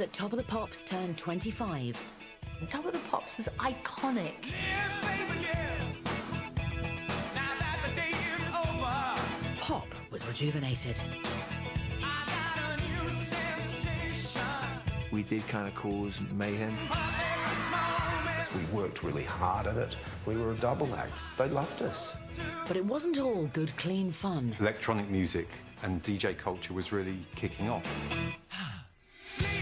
that Top of the Pops turned 25. Top of the Pops was iconic. Pop was rejuvenated. We did kind of cause mayhem. We worked really hard at it. We were a double act. They loved us. But it wasn't all good, clean fun. Electronic music and DJ culture was really kicking off.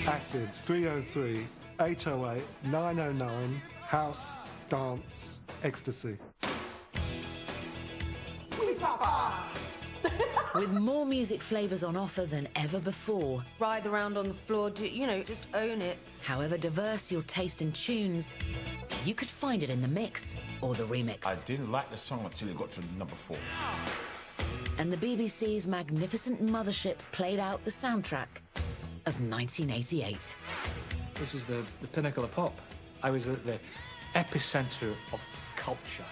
Acids 303, 808, 909, house, dance, ecstasy. With more music flavours on offer than ever before. Ride around on the floor, just own it. However diverse your taste in tunes, you could find it in the mix or the remix. I didn't like the song until it got to number 4. And the BBC's magnificent mothership played out the soundtrack of 1988. This is the pinnacle of pop. I was at the epicentre of culture.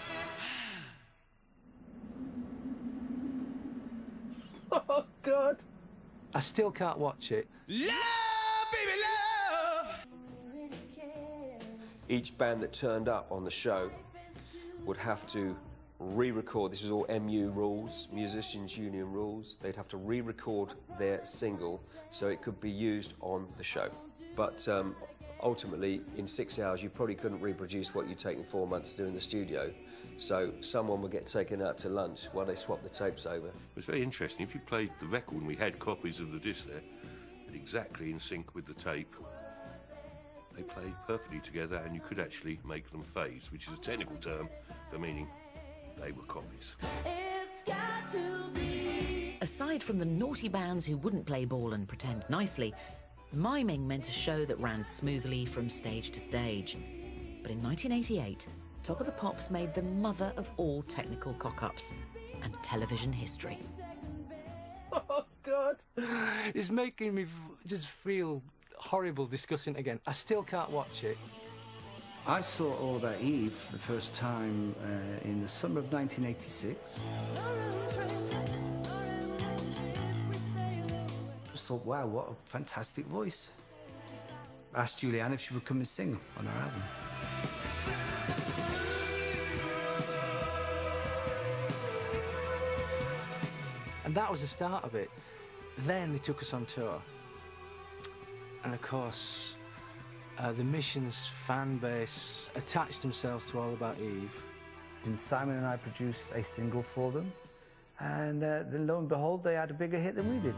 Oh, God. I still can't watch it. Love, baby, love! Each band that turned up on the show would have to re-record. This was all MU rules, Musicians Union rules. They'd have to re-record their single so it could be used on the show. But ultimately, in 6 hours, you probably couldn't reproduce what you'd taken 4 months to do in the studio. So someone would get taken out to lunch while they swapped the tapes over. It was very interesting. If you played the record, and we had copies of the disc there, and exactly in sync with the tape, they played perfectly together, and you could actually make them phase, which is a technical term for meaning they were copies. It's got to be. Aside from the naughty bands who wouldn't play ball and pretend nicely, miming meant a show that ran smoothly from stage to stage. But in 1988, Top of the Pops made the mother of all technical cock-ups and television history. Oh, God. It's making me just feel horrible discussing it again. I still can't watch it. I saw All About Eve for the first time in the summer of 1986. I just thought, wow, what a fantastic voice. I asked Julianne if she would come and sing on her album. And that was the start of it. Then they took us on tour. And of course, the Mission's fan base attached themselves to All About Eve. And Simon and I produced a single for them. And then lo and behold, they had a bigger hit than we did.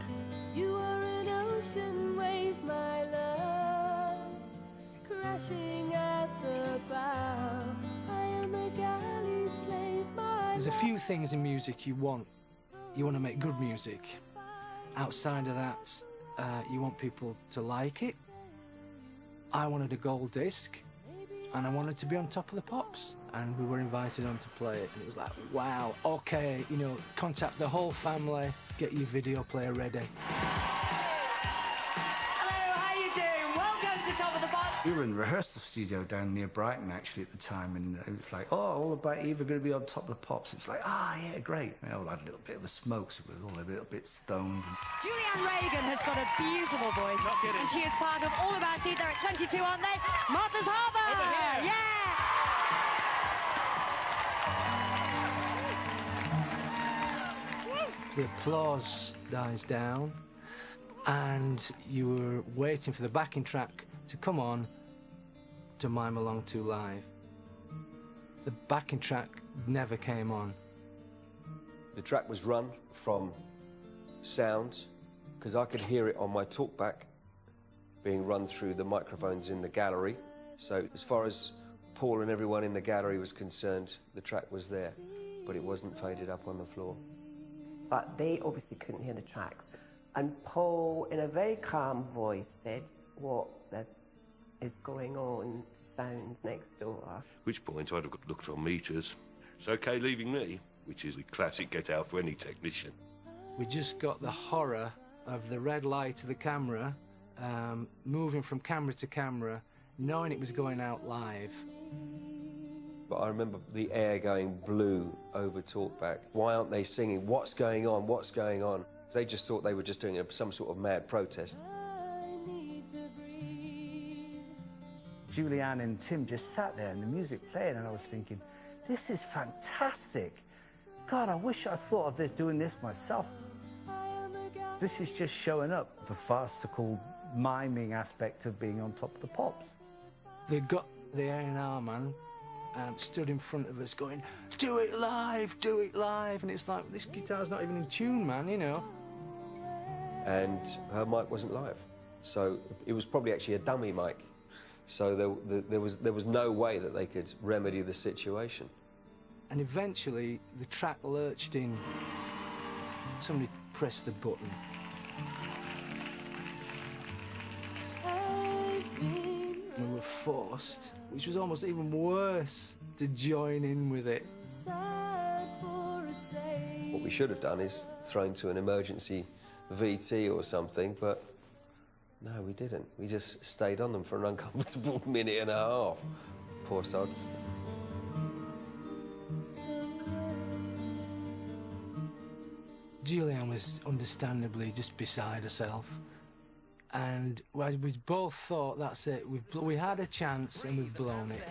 You are an ocean wave, my love, crashing at the bow. I am a galley slave, my There's a few things in music you want. You want to make good music. Outside of that, you want people to like it. I wanted a gold disc, and I wanted to be on Top of the Pops, and we were invited on to play it, and it was like, wow, okay, contact the whole family, get your video player ready. Hello, how you doing? Welcome to Top of the Pops. We were in the rehearsal studio down near Brighton, actually, at the time, and it was like, oh, All About Eve are going to be on Top of the Pops. It was like, yeah, great. We all had a little bit of a smoke, so we were all a little bit stoned. Julianne Reagan has got a beautiful voice, and she is part of All About Eve. They're at 22, aren't they? Martha Harbour! Yeah! The applause dies down, and you were waiting for the backing track to come on to Mime Along to Live. The backing track never came on. The track was run from sound, because I could hear it on my talkback being run through the microphones in the gallery. So as far as Paul and everyone in the gallery was concerned, the track was there, but it wasn't faded up on the floor. But they obviously couldn't hear the track. And Paul, in a very calm voice, said, what is going on to sound next door? At which point I'd have looked on meters. It's okay leaving me, which is the classic get out for any technician. We just got the horror of the red light of the camera, moving from camera to camera, knowing it was going out live. But I remember the air going blue over talkback. Why aren't they singing? What's going on? What's going on? They just thought they were just doing some sort of mad protest. Julianne and Tim just sat there and the music playing, and I was thinking, this is fantastic. God, I wish I thought of this, doing this myself. This is just showing up the farcical miming aspect of being on Top of the Pops. They got the A&R man stood in front of us going, do it live, do it live. And it's like, this guitar's not even in tune, man, you know. And her mic wasn't live. So it was probably actually a dummy mic. So there was no way that they could remedy the situation. And eventually the track lurched in. Somebody pressed the button. We were forced, which was almost even worse, to join in with it. What we should have done is thrown to an emergency VT or something, but no, we didn't. We just stayed on them for an uncomfortable minute and a half. Poor sods. Julianne was understandably just beside herself. And we both thought, that's it, we had a chance and we've blown it.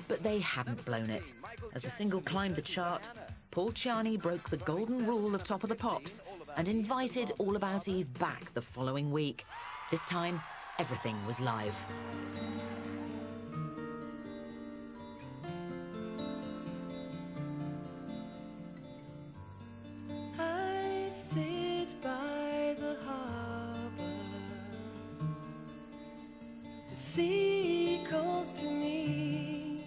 But they hadn't blown it. As the single climbed the chart, Paul Ciani broke the golden rule of Top of the Pops and invited All About Eve back the following week. This time, everything was live. I sit by the harbour. The sea calls to me.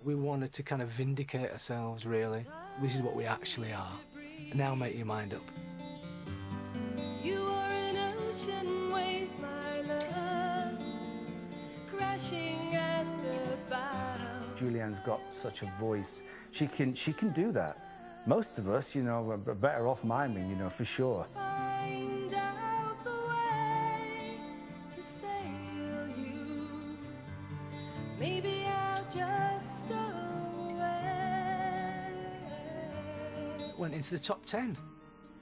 We wanted to kind of vindicate ourselves, really. This is what we actually are. Now make your mind up. You are an ocean wave, my love, crashing at the bow. Julianne's got such a voice. She can do that. Most of us, you know, are better off miming, you know, for sure. Find out the way to sail you. Maybe I'll just away. Went into the top 10.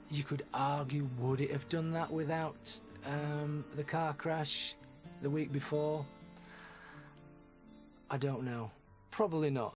You could argue, would it have done that without the car crash the week before? I don't know. Probably not.